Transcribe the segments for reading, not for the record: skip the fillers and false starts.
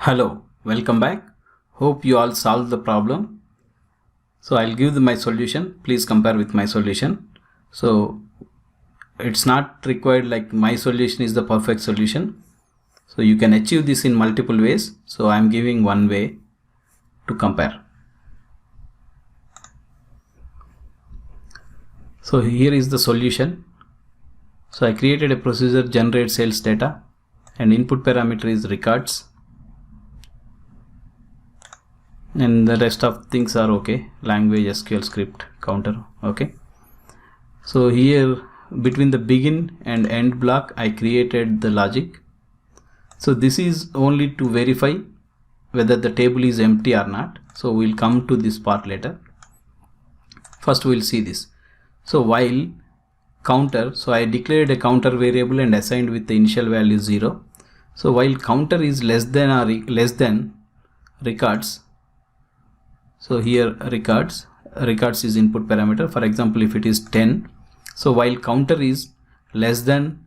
Hello, welcome back. Hope you all solved the problem. So I'll give my solution. Please compare with my solution. So it's not required like my solution is the perfect solution. So you can achieve this in multiple ways. So I'm giving one way to compare. So here is the solution. So I created a procedure generate sales data and input parameter is records. And the rest of things are okay, language, SQL script, counter, okay. So here between the begin and end block I created the logic. So this is only to verify whether the table is empty or not. So we'll come to this part later. First we'll see this. So while counter, so I declared a counter variable and assigned with the initial value 0. So while counter is less than records, so here records is input parameter. For example, if it is 10, so while counter is less than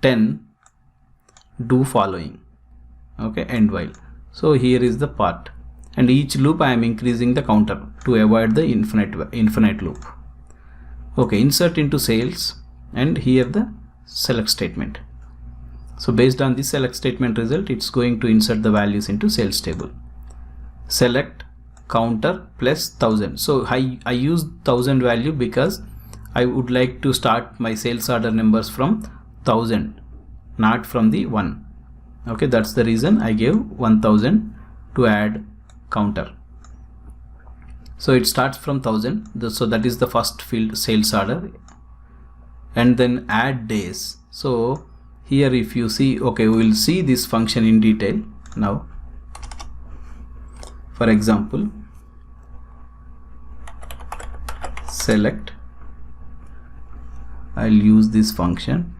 10, do following, okay, end while. So here is the part, and each loop I am increasing the counter to avoid the infinite loop. Okay, insert into sales, and here the select statement. So based on this select statement result, it's going to insert the values into sales table. Select counter plus 1000. So I use 1000 value because I would like to start my sales order numbers from 1000, not from the 1. Okay, that's the reason I gave 1000 to add counter. So it starts from 1000. So that is the first field, sales order, and then add days. So here if you see, okay, we will see this function in detail now. For example, select, I'll use this function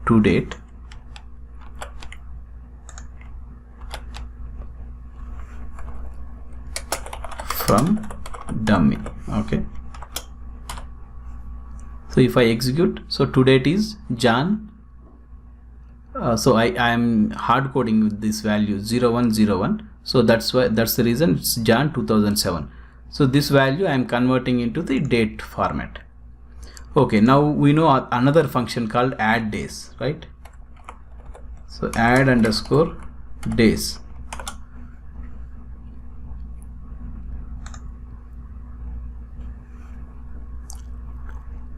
to date from dummy. Okay, so if I execute, so to date is Jan. So I am hard coding with this value 0101. So that's the reason it's Jan 2007. So this value I am converting into the date format. Okay, now we know another function called add days, right? So add underscore days.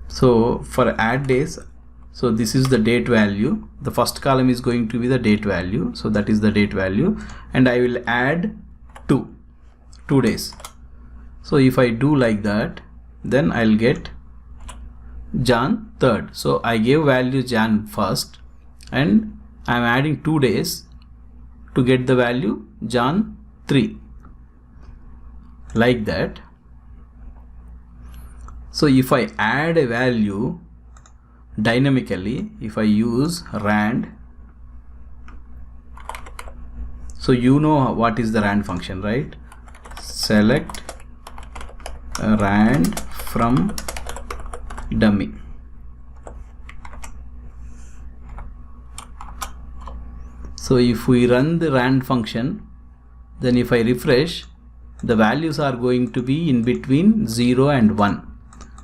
So for add days, so this is the date value. The first column is going to be the date value. So that is the date value, and I will add 2 days. So if I do like that, then I'll get Jan 3rd. So I gave value Jan 1st, and I'm adding 2 days to get the value Jan 3, like that. So if I add a value dynamically, if I use rand, so you know what is the rand function, right? Select rand from dummy. So if we run the rand function, then if I refresh, the values are going to be in between 0 and 1.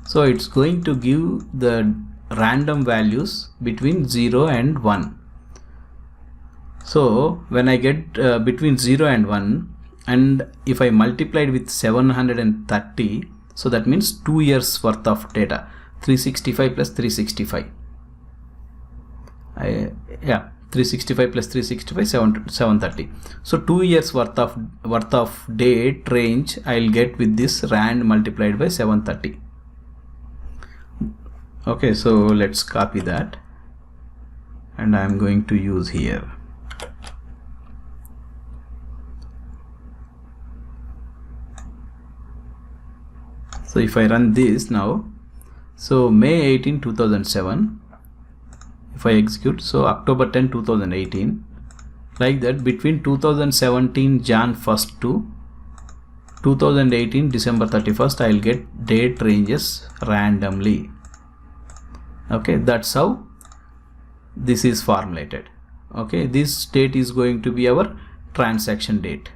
So it's going to give the random values between 0 and 1. So when I get between 0 and 1, and if I multiplied with 730, so that means 2 years worth of data, 365 plus 365. 365 plus 365, 730. So 2 years worth of date range I'll get with this rand multiplied by 730. Okay, so let's copy that, and I'm going to use here. So if I run this now, so May 18, 2007, if I execute, so October 10, 2018, like that, between 2017 Jan 1st to 2018 December 31st, I'll get date ranges randomly. Okay, that's how this is formulated. Okay, this date is going to be our transaction date.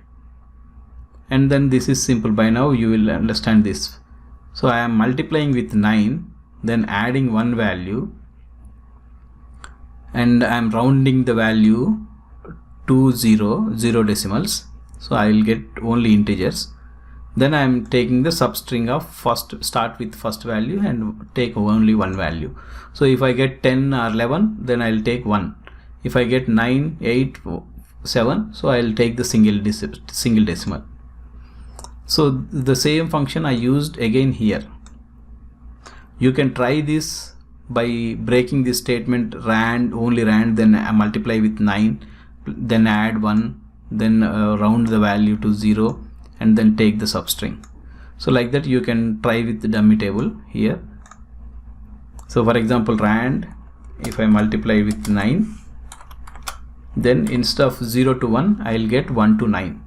And then this is simple. By now you will understand this. So I am multiplying with 9, then adding one value, and I am rounding the value to 0 decimals. So I will get only integers. Then I am taking the substring of start with first value and take only one value. So if I get 10 or 11, then I will take 1. If I get 9, 8, 7, so I will take the single decimal. So the same function I used again here. You can try this by breaking this statement only rand, then multiply with 9, then add 1, then round the value to 0, and then take the substring. So like that you can try with the dummy table here. So for example, rand, if I multiply with 9, then instead of 0 to 1, I will get 1 to 9.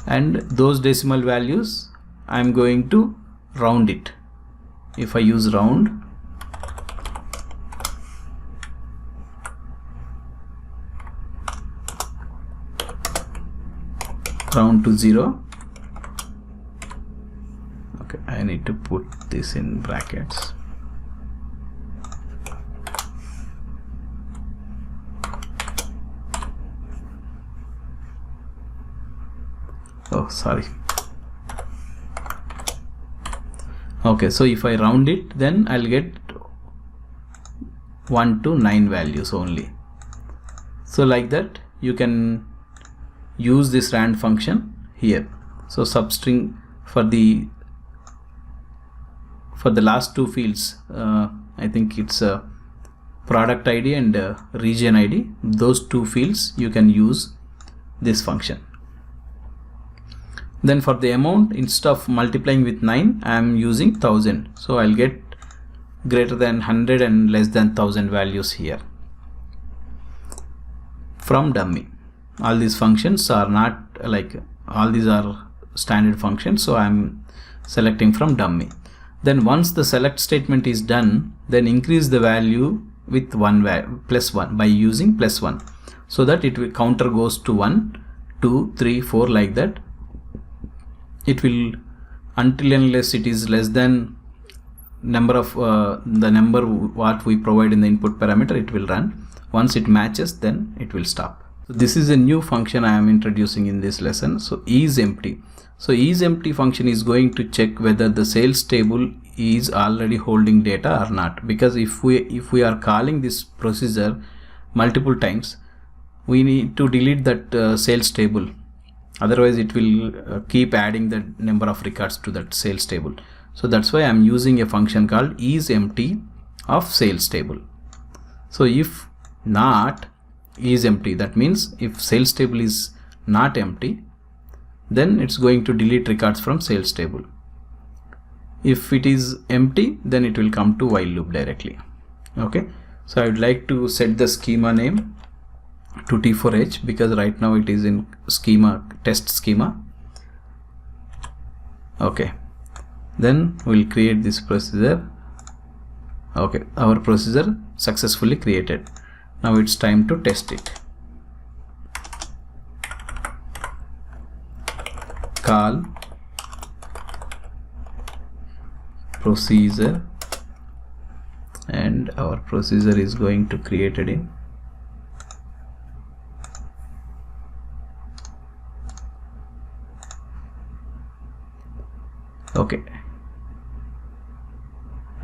And those decimal values I am going to round it. If I use round, to 0. Okay, I need to put this in brackets. Oh, sorry. Okay, so if I round it, then I'll get 1 to 9 values only. So like that you can use this rand function here. So substring for the last two fields, I think it's a product ID and region ID. Those two fields you can use this function. Then for the amount, instead of multiplying with 9, I am using 1000. So I'll get greater than 100 and less than 1000 values here from dummy. All these functions are not like, all these are standard functions, so I am selecting from dummy. Then once the select statement is done, then increase the value with plus 1 by using plus 1, so that it will counter goes to 1, 2, 3, 4 like that. It will, until unless it is less than number of the number what we provide in the input parameter, it will run. Once it matches, then it will stop. So this is a new function I am introducing in this lesson. So isEmpty. So isEmpty function is going to check whether the sales table is already holding data or not, because if we are calling this procedure multiple times, we need to delete that sales table. Otherwise it will keep adding the number of records to that sales table. So that's why I'm using a function called isEmpty of sales table. So if not isEmpty, that means if sales table is not empty, then it's going to delete records from sales table. If it is empty, then it will come to while loop directly. Okay, so I would like to set the schema name to T4H, because right now it is in schema, test schema. Okay, then we'll create this procedure. Okay, our procedure successfully created. Now it's time to test it. Call procedure, and our procedure is going to create it in okay.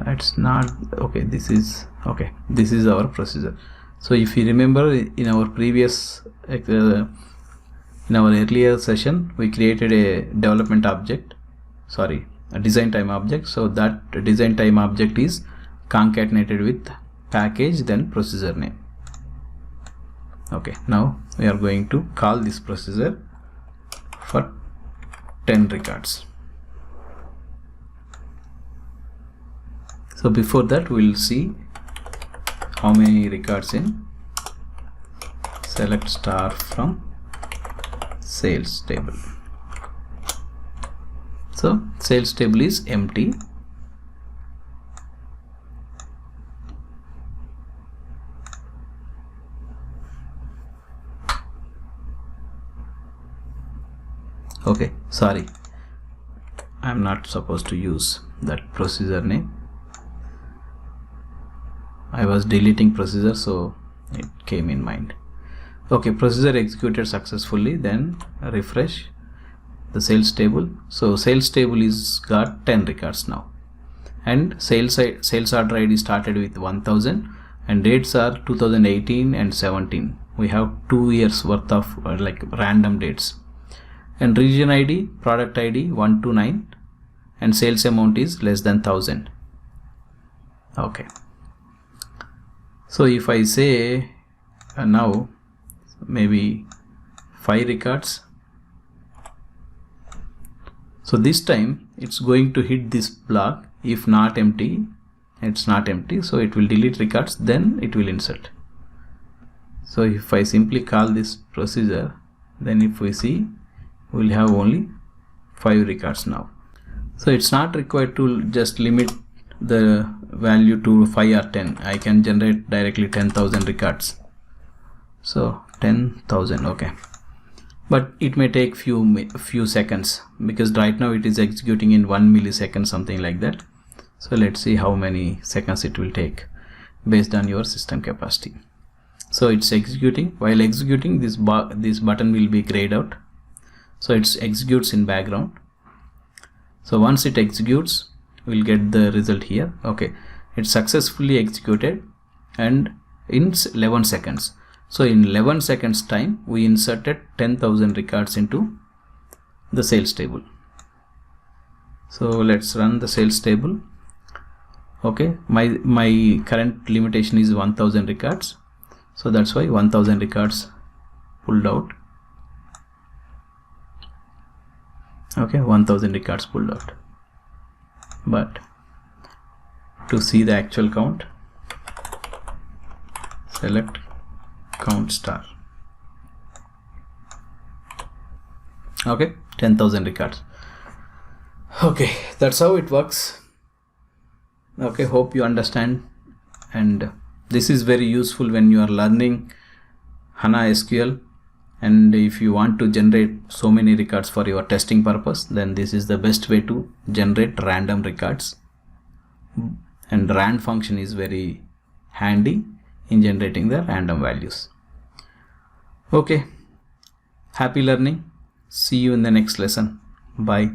It's not okay. This is okay. This is our procedure. So if you remember, in our previous in our earlier session, we created a development object, sorry, a design time object. So that design time object is concatenated with package, then procedure name. Okay, now we are going to call this procedure for 10 records. So before that, we will see how many records in select star from sales table. So sales table is empty. Okay, sorry, I'm not supposed to use that procedure name. I was deleting procedure, so it came in mind. Okay, procedure executed successfully. Then refresh the sales table. So sales table is got 10 records now, and sales order ID started with 1000 and dates are 2018 and 17. We have 2 years worth of like random dates. And region ID, product ID 129, and sales amount is less than 1000. Okay, so if I say now maybe 5 records, so this time it's going to hit this block. If not empty, it's not empty, so it will delete records, then it will insert. So if I simply call this procedure, then if we see, we'll have only 5 records now. So it's not required to just limit the value to 5 or 10. I can generate directly 10,000 records. So 10,000. Okay, but it may take few seconds, because right now it is executing in 1 millisecond, something like that. So let's see how many seconds it will take based on your system capacity. So it's executing. While executing, this button will be grayed out, so it executes in background. So once it executes, we'll get the result here. Okay, it successfully executed and in 11 seconds. So in 11 seconds time, we inserted 10,000 records into the sales table. So let's run the sales table. Okay, my current limitation is 1000 records, so that's why 1000 records pulled out. Okay, 1000 records pulled out. But to see the actual count, select count star. Okay, 10,000 records. Okay, that's how it works. Okay, hope you understand, and this is very useful when you are learning HANA SQL, and if you want to generate so many records for your testing purpose, then this is the best way to generate random records. And rand function is very handy in generating the random values. Okay, happy learning. See you in the next lesson. Bye.